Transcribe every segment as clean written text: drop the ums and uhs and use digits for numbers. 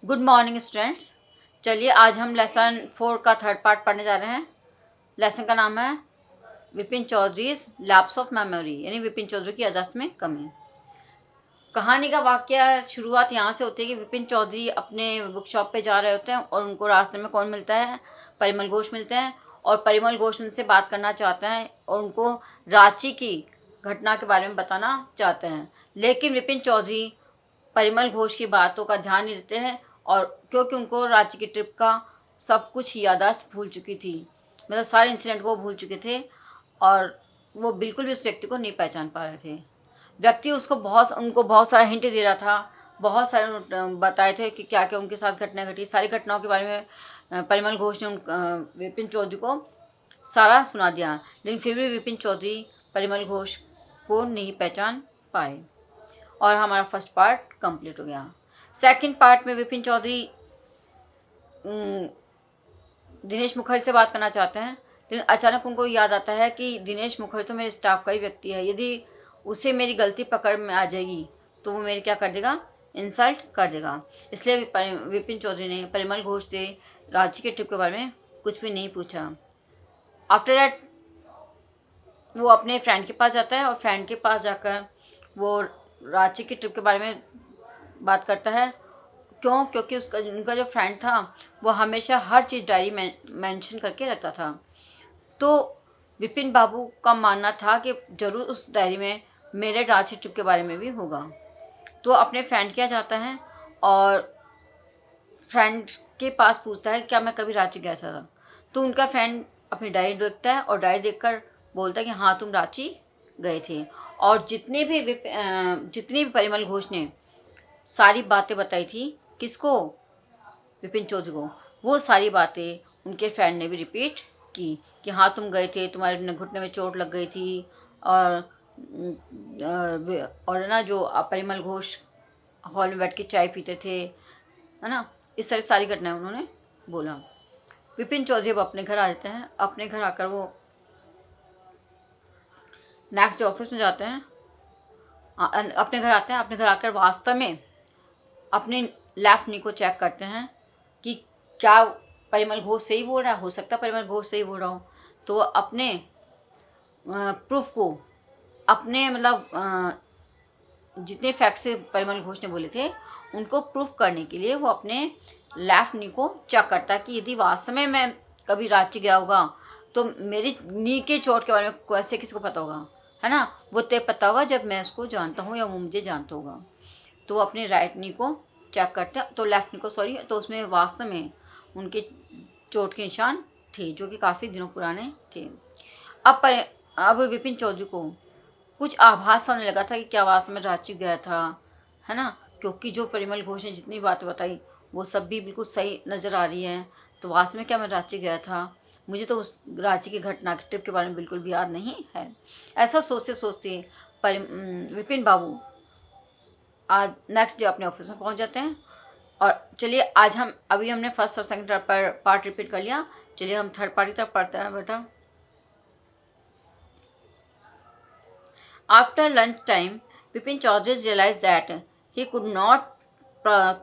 Good morning students. चलिए आज हम लेसन 4 का थर्ड पार्ट पढ़ने जा रहे हैं। लेसन का नाम है Vipin Chaudhary lapse of memory, यानी विपिन चौधरी की याददाश्त में कमी। कहानी का वाक्य शुरुआत यहाँ से होती है कि विपिन चौधरी अपने बुक शॉप पे जा रहे होते हैं और उनको रास्ते में कौन मिलता है, परिमल घोष मिलते हैं। और परिमल घोष उनसे बात करना चाहते हैं और उनको रांची की घटना के बारे में बताना चाहते हैं, लेकिन विपिन चौधरी परिमल घोष की बातों का ध्यान नहीं देते हैं, और क्योंकि उनको रांची की ट्रिप का सब कुछ याददाश्त भूल चुकी थी, मतलब सारे इंसिडेंट को भूल चुके थे और वो बिल्कुल भी उस व्यक्ति को नहीं पहचान पा रहे थे। व्यक्ति उनको बहुत सारा हिंट दे रहा था, बहुत सारे बताए थे कि क्या क्या उनके साथ घटना घटी। सारी घटनाओं के बारे में परिमल घोष ने विपिन चौधरी को सारा सुना दिया, लेकिन फिर भी विपिन चौधरी परिमल घोष को नहीं पहचान पाए और हमारा फर्स्ट पार्ट कंप्लीट हो गया। सेकंड पार्ट में विपिन चौधरी दिनेश मुखर्जी से बात करना चाहते हैं, लेकिन अचानक उनको याद आता है कि दिनेश मुखर्जी तो मेरे स्टाफ का ही व्यक्ति है, यदि उसे मेरी गलती पकड़ में आ जाएगी तो वो मेरे क्या कर देगा, इंसल्ट कर देगा। इसलिए विपिन चौधरी ने परिमल घोष से रांची के ट्रिप के बारे में कुछ भी नहीं पूछा। आफ्टर दैट वो अपने फ्रेंड के पास जाता है और फ्रेंड के पास जाकर वो रांची की ट्रिप के बारे में बात करता है। क्योंकि उनका जो फ्रेंड था वो हमेशा हर चीज़ डायरी में मेंशन करके रखता था, तो विपिन बाबू का मानना था कि ज़रूर उस डायरी में मेरे रांची ट्रिप के बारे में भी होगा। तो अपने फ्रेंड के यहाँ जाता है और फ्रेंड के पास पूछता है क्या मैं कभी रांची गया था। तो उनका फ्रेंड अपनी डायरी देखता है और डायरी देखकर बोलता है कि हाँ तुम रांची गए थे। और जितनी भी परिमल घोष ने सारी बातें बताई थी किसको, विपिन चौधरी को, वो सारी बातें उनके फ्रेंड ने भी रिपीट की कि हाँ तुम गए थे, तुम्हारे घुटने में चोट लग गई थी और ना जो परिमल घोष हॉल में बैठ के चाय पीते थे, है ना। इस तरह सारी घटनाएं उन्होंने बोला। विपिन चौधरी अब अपने घर आ जाते हैं। अपने घर आकर वो नेक्स्ट डे ऑफिस में जाते हैं, अपने घर आते हैं। अपने घर आकर वास्तव में अपने लेफ्ट नी को चेक करते हैं कि क्या परिमल घोष सही बोल रहा है, हो सकता है परिमल घोष सही बोल रहा हो। तो अपने प्रूफ को, अपने मतलब जितने फैक्ट्स परिमल घोष ने बोले थे उनको प्रूफ करने के लिए वो अपने लेफ्ट नी को चेक करता है कि यदि वास्तव में मैं कभी रांची गया होगा तो मेरी नी के चोट के बारे में कैसे किसी को पता होगा, है ना। वो तय पता होगा जब मैं उसको जानता हूँ या वो मुझे जानता होगा। तो वो अपने राइट नी को चेक करते हैं, तो लेफ्ट नी को सॉरी, तो उसमें वास्तव में उनके चोट के निशान थे जो कि काफ़ी दिनों पुराने थे। अब विपिन चौधरी को कुछ आभास होने लगा था कि क्या वास्तव में रांची गया था, है ना, क्योंकि जो परिमल घोष ने जितनी बातें बताई वो सब भी बिल्कुल सही नज़र आ रही है। तो वास्तव में क्या मैं रांची गया था, मुझे तो उस रांची की घटना की ट्रिप के बारे में बिल्कुल भी याद नहीं है। ऐसा सोचते सोचते विपिन बाबू आज नेक्स्ट डे अपने ऑफिस में पहुंच जाते हैं। और चलिए आज हमने फर्स्ट और सेकंड पार्ट रिपीट कर लिया, चलिए हम थर्ड पार्ट की तरफ पढ़ते हैं बेटा। After lunch time, Bipin Chaudhary realized that he could not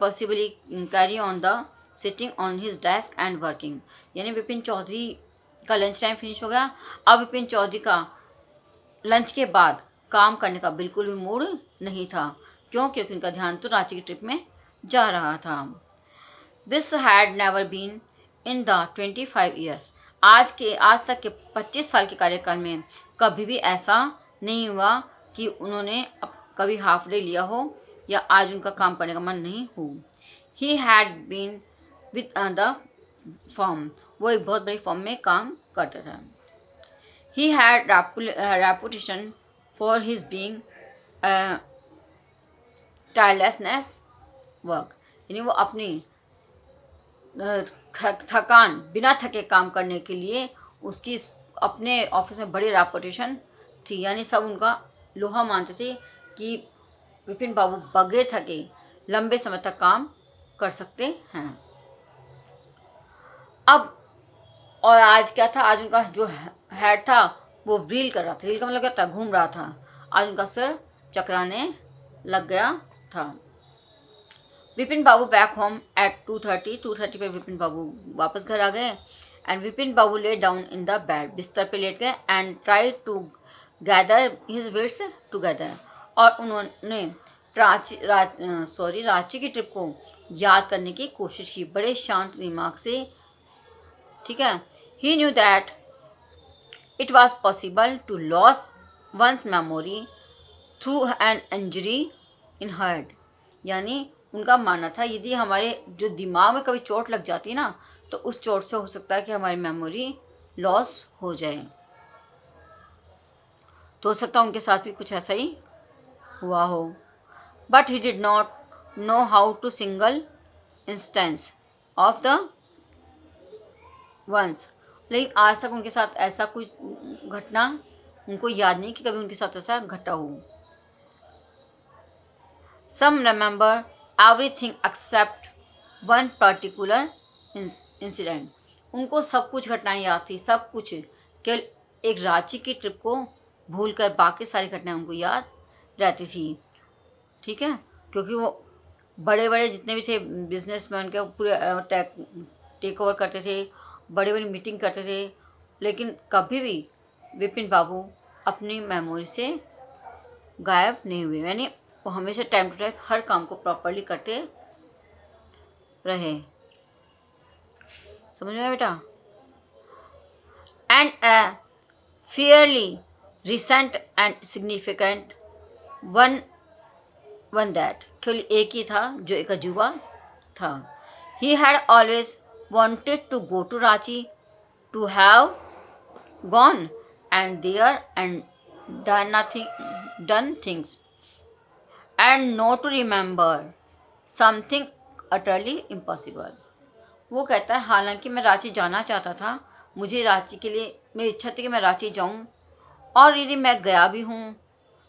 possibly carry on the sitting on his desk and working। यानी विपिन चौधरी का लंच टाइम फिनिश हो गया। अब विपिन चौधरी का लंच के बाद काम करने का बिल्कुल भी मूड नहीं था। क्योंकि उनका ध्यान तो रांची की ट्रिप में जा रहा था। This had never been in the 25 years. आज तक के 25 साल के कार्यकाल में कभी भी ऐसा नहीं हुआ कि उन्होंने कभी हाफ डे लिया हो या आज उनका काम करने का मन नहीं हो। He had been with the firm, वो एक बहुत बड़ी फर्म में काम करता था। He had reputation for his being tirelessness work, यानी वो अपनी थकान बिना थके काम करने के लिए उसकी अपने ऑफिस में बड़ी रेपुटेशन थी। यानी सब उनका लोहा मानते थे कि विपिन बाबू बगैर थके लंबे समय तक काम कर सकते हैं। अब और आज क्या था, आज उनका जो हेड था वो व्हील कर रहा था। व्हील का मतलब क्या था, घूम रहा था। आज उनका सिर चकराने लग गया था। विपिन बाबू बैक होम एट 2:30 पे विपिन बाबू वापस घर आ गए। And Vipin Babu lay down in the bed, बिस्तर पे लेट गए। And try to gather his wits together, और उन्होंने रांची की ट्रिप को याद करने की कोशिश की बड़े शांत दिमाग से। ठीक है, he knew that it was possible to lose one's memory through an injury in head, यानी उनका मानना था यदि हमारे जो दिमाग में कभी चोट लग जाती है ना, तो उस चोट से हो सकता है कि हमारी मेमोरी लॉस हो जाए। तो हो सकता है उनके साथ भी कुछ ऐसा ही हुआ हो। But he did not know how to single instance of the ones, लेकिन आज तक उनके साथ ऐसा कोई घटना उनको याद नहीं कि कभी उनके साथ ऐसा घटा हो। Some remember everything except one particular incident. उनको सब कुछ घटनाएं याद थी, सब कुछ, केवल एक रांची की ट्रिप को भूलकर बाकी सारी घटनाएं उनको याद रहती थी। ठीक है, क्योंकि वो बड़े बड़े जितने भी थे बिजनेसमैन के पूरे टेक ओवर करते थे, बड़ी बड़ी मीटिंग करते थे, लेकिन कभी भी विपिन बाबू अपनी मेमोरी से गायब नहीं हुए, यानी वो हमेशा टाइम टू टाइम हर काम को प्रॉपरली करते रहे। समझ में आया बेटा? And a fairly recent and significant one that, केवल एक ही था जो एक अजूबा था। He had always wanted to go to Ranchi, to have gone and there and done things, and not to remember something utterly impossible. वो कहता है हालांकि मैं रांची जाना चाहता था, मुझे रांची के लिए मेरी इच्छा थी कि मैं रांची जाऊं, और यदि मैं गया भी हूँ,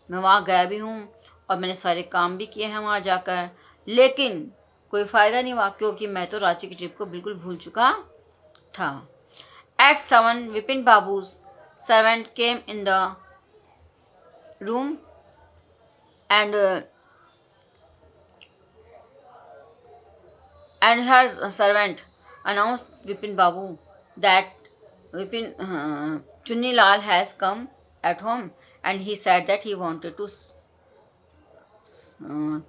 मैं वहाँ गया भी हूँ और मैंने सारे काम भी किए हैं वहाँ जाकर, लेकिन कोई फ़ायदा नहीं हुआ क्योंकि मैं तो रांची की ट्रिप को बिल्कुल भूल चुका था। एट 7 विपिन बाबू's servant came in the room and her servant announced Vipin Babu that Chunni Lal has come at home and he said that he wanted to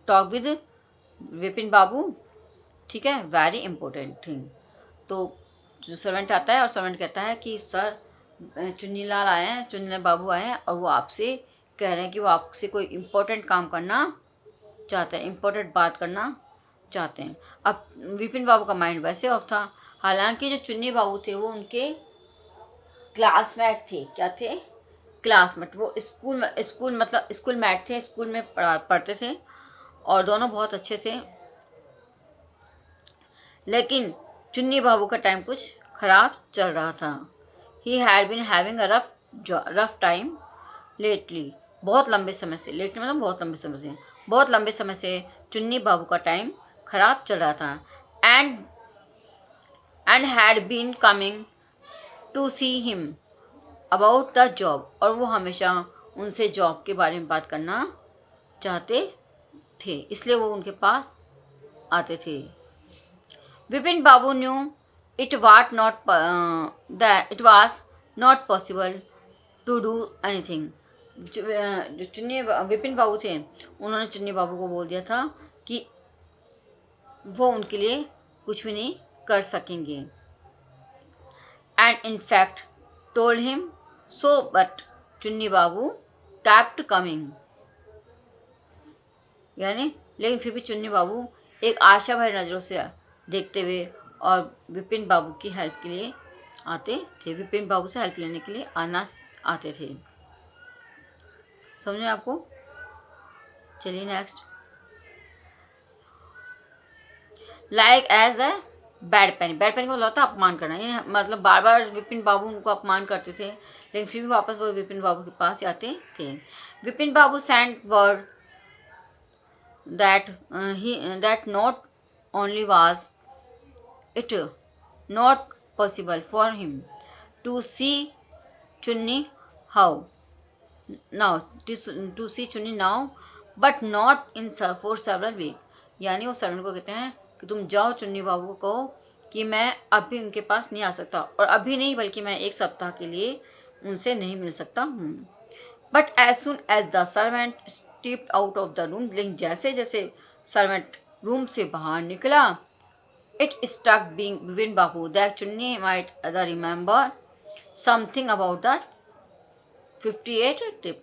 talk with Vipin Babu. ठीक है, वेरी इंपॉर्टेंट थिंग। तो जो servant आता है और servant कहता है कि सर चुन्नीलाल आए हैं, चुन्नीलाल बाबू आए हैं और वो आपसे कह रहे हैं कि वो आपसे कोई इम्पोर्टेंट काम करना चाहते हैं, इम्पोर्टेंट बात करना चाहते हैं। अब विपिन बाबू का माइंड वैसे ऑफ था, हालांकि जो चुन्नी बाबू थे वो उनके क्लासमेट थे। क्या थे? क्लासमेट। वो स्कूल मेट थे, स्कूल में पढ़ते थे और दोनों बहुत अच्छे थे। लेकिन चुन्नी बाबू का टाइम कुछ खराब चल रहा था। He had been having a rough time lately, बहुत लंबे समय से, लेटली मतलब बहुत लंबे समय से चुन्नी बाबू का टाइम खराब चल रहा था। And had been coming to see him about the job, और वो हमेशा उनसे जॉब के बारे में बात करना चाहते थे, इसलिए वो उनके पास आते थे। Vipin Babu knew it was not possible to do anything. जो विपिन बाबू थे उन्होंने चुन्नी बाबू को बोल दिया था कि वो उनके लिए कुछ भी नहीं कर सकेंगे। And in fact told him so, but चुन्नी बाबू केप्ट कमिंग, यानी लेकिन फिर भी चुन्नी बाबू एक आशा भरी नज़रों से देखते हुए और विपिन बाबू की हेल्प के लिए आते थे, विपिन बाबू से हेल्प लेने के लिए आते थे। समझे आपको? चलिए next. Like as a bad penny का मतलब होता है अपमान करना, ये मतलब बार बार विपिन बाबू उनको अपमान करते थे, लेकिन फिर भी वापस वो विपिन बाबू के पास आते थे। Vipin Babu sent word that not only was it not possible for him to see Chunni now, but not for several weeks, यानी वो सर्वेंट को कहते हैं कि तुम जाओ चुन्नी बाबू को कहो कि मैं अभी उनके पास नहीं आ सकता, और अभी नहीं बल्कि मैं 1 सप्ताह के लिए उनसे नहीं मिल सकता हूँ। But as soon as the servant stepped out of the room, लेकिन जैसे जैसे सर्वेंट रूम से बाहर निकला, it struck Vipin Babu that Chunni might remember something about the 58 trip.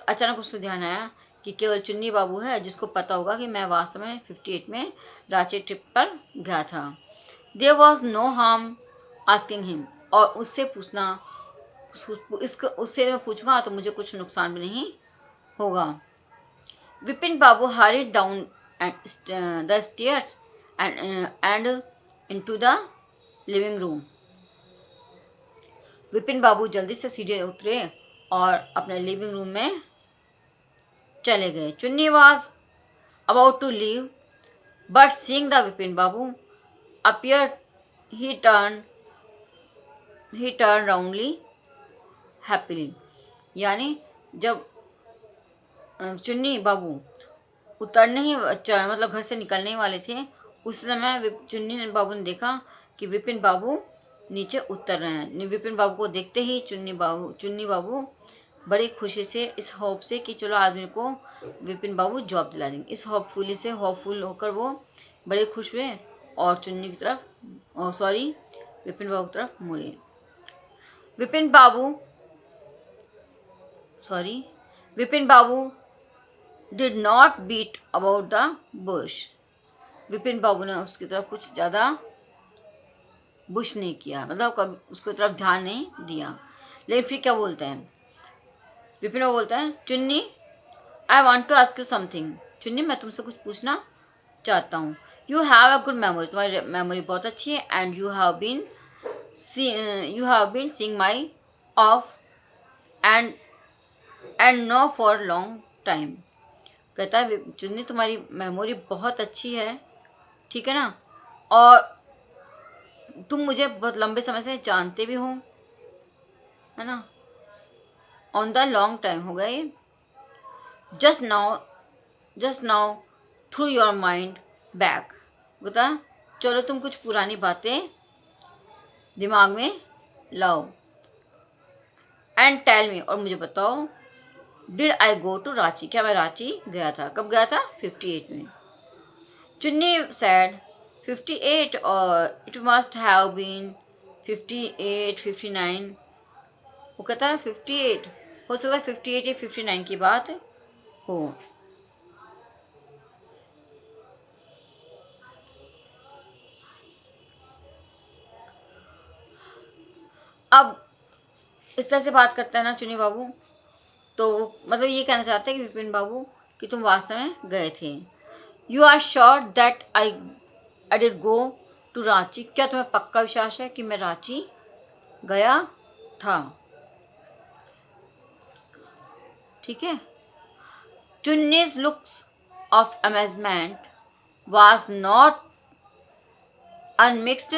अचानक उसको ध्यान आया कि केवल चुन्नी बाबू है जिसको पता होगा कि मैं वास्तव में 58 में रांची ट्रिप पर गया था। There was no harm asking him, और उससे मैं पूछूंगा तो मुझे कुछ नुकसान भी नहीं होगा। विपिन बाबू hurried down the stairs and into the living room। Vipin बाबू जल्दी से सीढ़ी उतरे और अपने लिविंग रूम में चले गए। चुन्नी was about to leave, but seeing the Vipin Babu appeared, he turned roundly happily। यानी जब चुन्नी बाबू उतरने ही मतलब घर से निकलने वाले थे, उस समय चुन्नी बाबू ने देखा कि विपिन बाबू नीचे उतर रहे हैं। विपिन बाबू को देखते ही चुन्नी बाबू बड़ी खुशी से, इस होप से कि चलो आदमी को विपिन बाबू जॉब दिला देंगे, इस होपफुल होकर वो बड़े खुश हुए और चुन्नी की तरफ विपिन बाबू की तरफ मुड़े। Vipin Babu did not beat about the bush. Vipin Babu ने उसकी तरफ कुछ ज़्यादा बुश नहीं किया, मतलब कभी उसकी तरफ ध्यान नहीं दिया। लेकिन फिर क्या बोलते हैं, विपिन बाबू बोलते हैं, Chunni I want to ask you something. Chunni मैं तुमसे कुछ पूछना चाहता हूँ। You have a good memory, तुम्हारी मेमोरी बहुत अच्छी है, and you have been seeing my off and no for long time. कहता है चुन्नी तुम्हारी मेमोरी बहुत अच्छी है, ठीक है ना, और तुम मुझे बहुत लंबे समय से जानते भी हो, है ना, ऑन द लॉन्ग टाइम हो गए। Just now through your mind back. बता चलो तुम कुछ पुरानी बातें दिमाग में लाओ, एंड टेल मी, और मुझे बताओ, did I go to Ranchi, क्या मैं रांची गया था? कब गया था? 58 में। चुन्नी सैड 58, और इट मस्ट हैव बीन 58, 59। वो कहता है 58, हो सकता है 58 या 59 की बात हो। अब इस तरह से बात करता है ना चुन्नी बाबू, तो मतलब ये कहना चाहते हैं कि विपिन बाबू कि तुम वास्तव में गए थे। You are sure that I did go to Ranchi, क्या तुम्हें पक्का विश्वास है कि मैं रांची गया था? ठीक है। Chunni's looks of amazement was not unmixed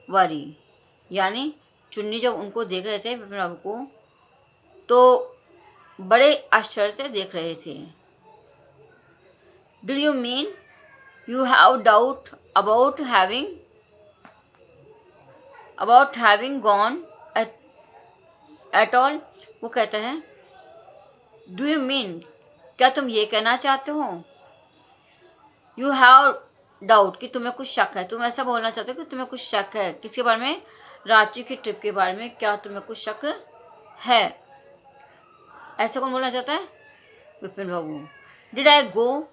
worry, यानी चुन्नी जब उनको देख रहे थे विपिन बाबू को, तो बड़े आश्चर्य से देख रहे थे। Do you mean you have doubt about having gone at all? वो कहते हैं डू यू मीन, क्या तुम ये कहना चाहते हो, यू हैव डाउट कि तुम्हें कुछ शक है, तुम ऐसा बोलना चाहते हो कि तुम्हें कुछ शक है किसके बारे में? रांची की ट्रिप के बारे में, क्या तुम्हें कुछ शक है? ऐसा कौन बोलना चाहता है? Vipin Babu. Did I go,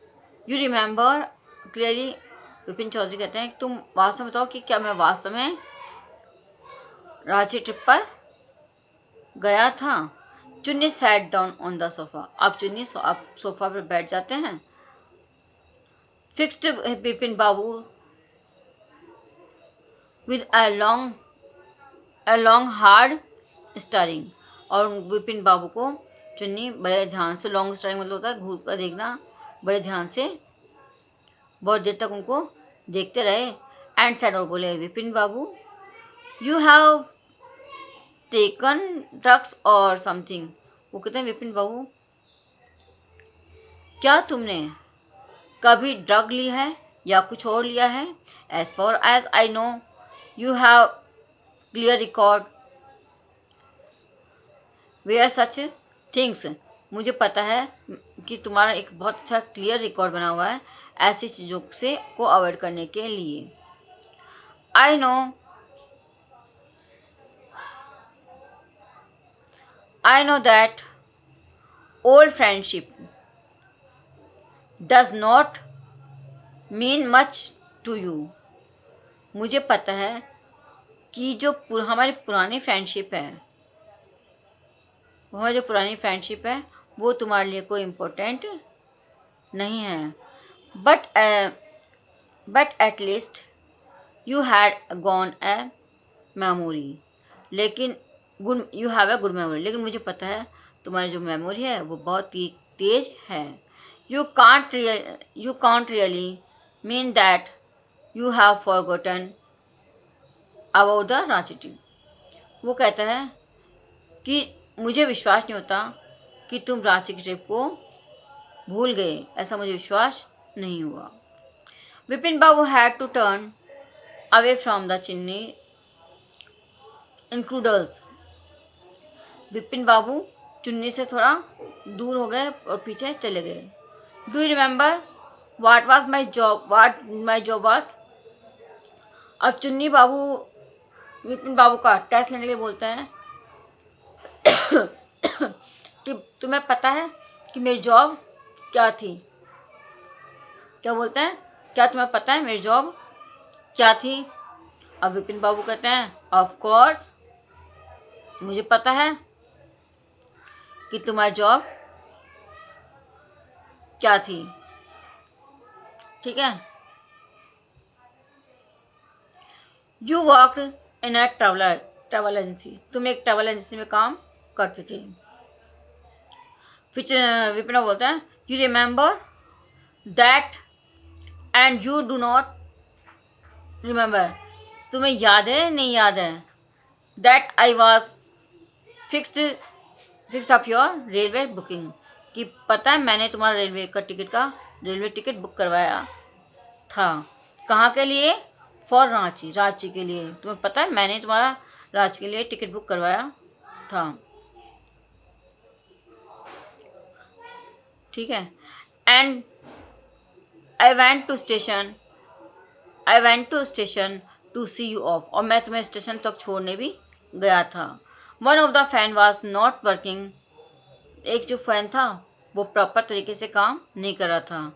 you remember clearly? Vipin Chaudhary कहते हैं कि तुम वास्तव में बताओ कि क्या मैं वास्तव में रांची ट्रिप पर गया था? चुन्नी sat down on the sofa. अब चुन्नी सोफा पर बैठ जाते हैं। Fixed Vipin Babu with a long hard starring, और विपिन बाबू को चुन्नी बड़े ध्यान से, लॉन्ग स्टारिंग मतलब होता है घूर कर देखना, बड़े ध्यान से बहुत देर तक उनको देखते रहे। एंड सैड, और बोले, विपिन बाबू यू हैव टेकन ड्रग्स और समथिंग। वो कहते हैं विपिन बाबू क्या तुमने कभी ड्रग ली है या कुछ और लिया है? As far as I know you have clear record where such things. मुझे पता है कि तुम्हारा एक बहुत अच्छा क्लियर रिकॉर्ड बना हुआ है ऐसी चीज़ों से को अवॉइड करने के लिए। I know that old friendship does not mean much to you. मुझे पता है कि जो हमारी पुरानी फ्रेंडशिप है, वो तुम्हारे लिए कोई इम्पोर्टेंट नहीं है। But at least you had gone a memory, लेकिन you have a good memory. लेकिन मुझे पता है तुम्हारी जो मेमोरी है वो बहुत ही तेज है। You can't really mean that you have forgotten about the Ranchi trip. वो कहता है कि मुझे विश्वास नहीं होता कि तुम रांची की ट्रिप को भूल गए, ऐसा मुझे विश्वास नहीं हुआ। Vipin Babu had to turn away from the Chinni इंक्लूडल्स। विपिन बाबू चुन्नी से थोड़ा दूर हो गए और पीछे चले गए। Do you remember what my job was. अब चुन्नी बाबू विपिन बाबू का टेस्ट लेने के लिए बोलते हैं कि तुम्हें पता है कि मेरी जॉब क्या थी। क्या बोलते हैं, क्या तुम्हें पता है मेरी जॉब क्या थी। अब विपिन बाबू कहते हैं ऑफ कोर्स, मुझे पता है कि तुम्हारी जॉब क्या थी। ठीक है। You worked in a travel agency. तुम एक ट्रैवल एजेंसी में काम करते थे। फिर विपिन बोलता है you remember that and you do not remember. तुम्हें याद है नहीं याद है that I was fixed up your railway booking. कि पता है मैंने तुम्हारा रेलवे टिकट बुक करवाया था। कहाँ के लिए? फॉर रांची के लिए। तुम्हें पता है मैंने तुम्हारा रांची के लिए टिकट बुक करवाया था। ठीक है। And I went to station to see you off. और मैं तुम्हें स्टेशन तक छोड़ने भी गया था। One of the fan was not working. एक जो फैन था वो प्रॉपर तरीके से काम नहीं कर रहा था।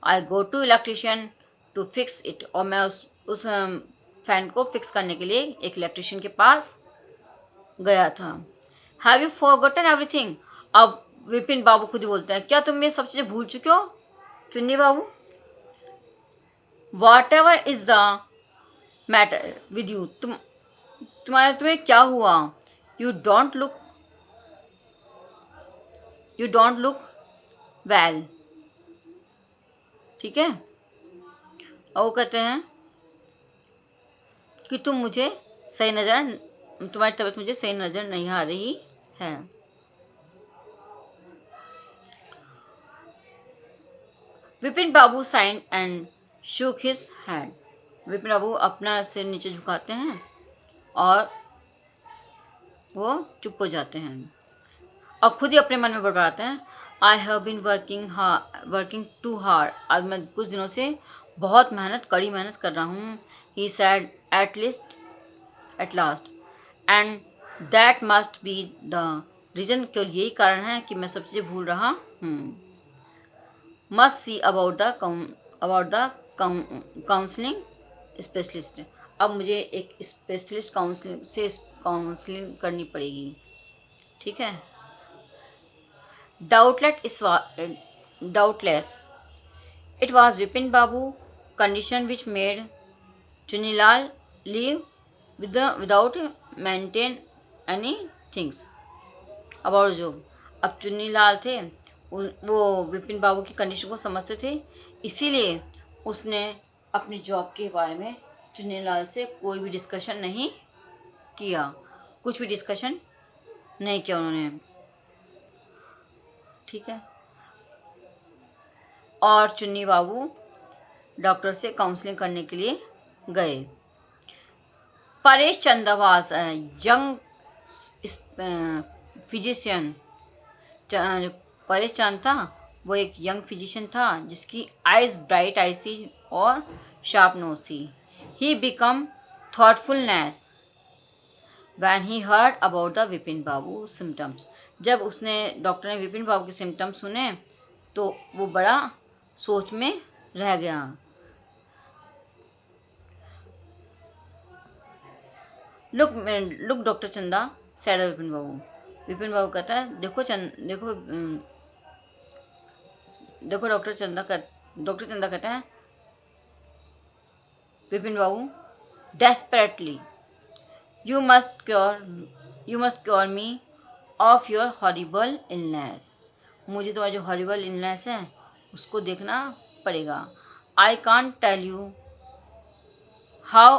I go to electrician to fix it. और मैं उस फैन को फिक्स करने के लिए एक इलेक्ट्रिशियन के पास गया था। Have you forgotten everything. अब विपिन बाबू खुद ही बोलते हैं क्या तुम ये सब चीज़ें भूल चुके हो Chunni Babu. Whatever is the matter with you. तुम्हें क्या हुआ। You don't look well. ठीक है। और वो कहते हैं कि तुम्हारी तबीयत मुझे सही नज़र नहीं आ रही है। Vipin Babu sighed and shook his hand. Vipin Babu अपना सिर नीचे झुकाते हैं और वो चुप हो जाते हैं और खुद ही अपने मन में बड़बड़ाते हैं I have been working too hard. आज मैं कुछ दिनों से बहुत कड़ी मेहनत कर रहा हूँ। He said at last and that must be the reason. केवल यही कारण है कि मैं सब चीज़ें भूल रहा हूँ। Must see about the counselling specialist. अब मुझे एक स्पेशलिस्ट काउंसलिंग करनी पड़ेगी। ठीक है। Doubtless it was Vipin Babu condition which made Chunilal leave without maintain any things about job. अब चुन्नीलाल थे वो विपिन बाबू की कंडीशन को समझते थे, इसीलिए उसने अपनी जॉब के बारे में चुन्नीलाल से कोई भी डिस्कशन नहीं किया। कुछ भी डिस्कशन नहीं किया उन्होंने। ठीक है। और चुन्नी बाबू डॉक्टर से काउंसलिंग करने के लिए गए। परेश चंदा वाज यंग फिजिशियन। परेश चंद था, वो एक यंग फिजिशियन था जिसकी आइज ब्राइट आइज थी और शार्प नोज थी। He become thoughtfulness when he heard about the Vipin Babu symptoms. जब उसने डॉक्टर ने विपिन बाबू के सिम्टम्स सुने तो वो बड़ा सोच में रह गया। Look doctor Chanda said Vipin Babu. Vipin Babu कहता है देखो डॉक्टर चंदा कहता है Vipin Babu desperately you must cure me of your horrible illness. मुझे तुम्हारा जो हॉरिबल इलनेस है उसको देखना पड़ेगा। I can't tell you how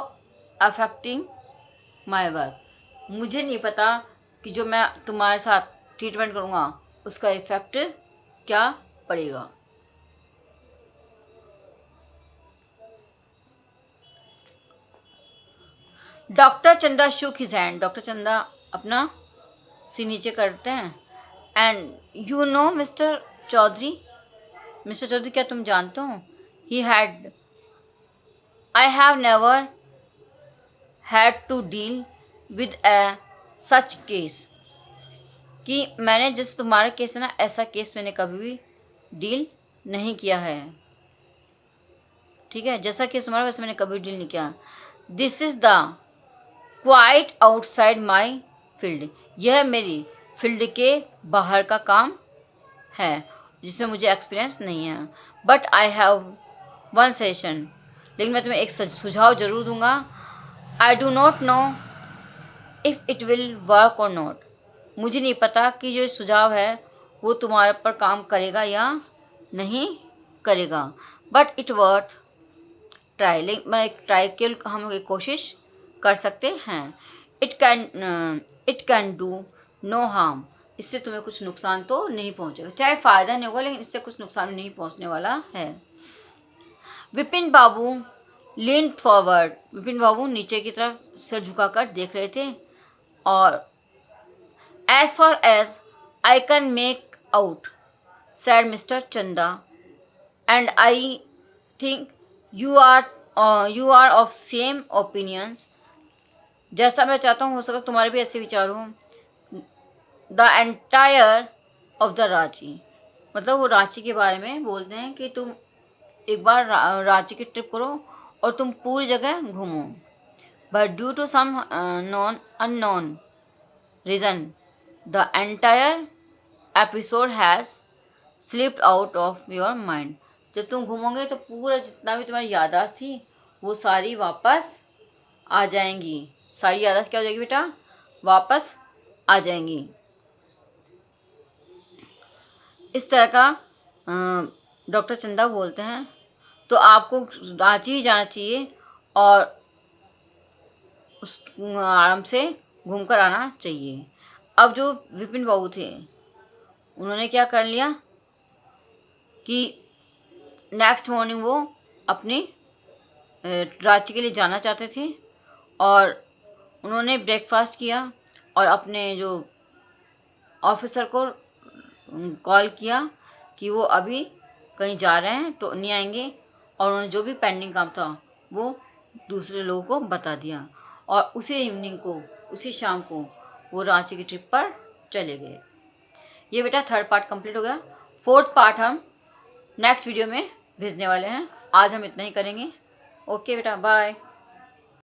affecting my work. मुझे नहीं पता कि जो मैं तुम्हारे साथ ट्रीटमेंट करूँगा उसका इफेक्ट क्या पड़ेगा। डॉक्टर चंदा शुक हिज हैंड। डॉक्टर चंदा अपना सिर नीचे करते हैं। And you know mister Chaudhary, क्या तुम जानते हो? I have never had to deal with a such case. कि मैंने जैसे तुम्हारा केस है ना, ऐसा केस मैंने कभी भी डील नहीं किया है। ठीक है, जैसा केस तुम्हारा वैसे मैंने कभी डील नहीं किया। This is the quite outside my field. यह मेरी फील्ड के बाहर का काम है जिसमें मुझे एक्सपीरियंस नहीं है। But I have one suggestion, लेकिन मैं तुम्हें एक सुझाव जरूर दूंगा। I do not know if it will work और नॉट। मुझे नहीं पता कि जो सुझाव है वो तुम्हारे पर काम करेगा या नहीं करेगा। But it worth try. लेकिन मैं ट्राई के हम लोग एक कोशिश कर सकते हैं। It can do no harm. इससे तुम्हें कुछ नुकसान तो नहीं पहुंचेगा, चाहे फ़ायदा नहीं होगा लेकिन इससे कुछ नुकसान नहीं पहुंचने वाला है। Vipin Babu lean forward. विपिन बाबू नीचे की तरफ सिर झुकाकर देख रहे थे। और as far as I can make out said mister Chanda and I think you are of same opinions. जैसा मैं चाहता हूँ हो सकता तुम्हारे भी ऐसे विचार हों। The entire of the Ranchi, मतलब वो रांची के बारे में बोलते हैं कि तुम एक बार रांची की ट्रिप करो और तुम पूरी जगह घूमो। But due to some unknown reason the entire episode has slipped out of your mind. जब तुम घूमोगे तो पूरा जितना भी तुम्हारी याददाश्त थी वो सारी वापस आ जाएंगी। सारी याददाश्त क्या हो जाएगी बेटा? वापस आ जाएंगी। इस तरह का डॉक्टर चंदा बोलते हैं। तो आपको रांची ही जाना चाहिए और उस आराम से घूमकर आना चाहिए। अब जो विपिन बाबू थे उन्होंने क्या कर लिया कि नेक्स्ट मॉर्निंग वो अपनी रांची के लिए जाना चाहते थे और उन्होंने ब्रेकफास्ट किया और अपने जो ऑफिसर को कॉल किया कि वो अभी कहीं जा रहे हैं तो नहीं आएंगे। और उन्होंने जो भी पेंडिंग काम था वो दूसरे लोगों को बता दिया और उसी इवनिंग को, उसी शाम को वो रांची की ट्रिप पर चले गए। ये बेटा 3rd पार्ट कंप्लीट हो गया। 4th पार्ट हम नेक्स्ट वीडियो में भेजने वाले हैं। आज हम इतना ही करेंगे। ओके बेटा, बाय।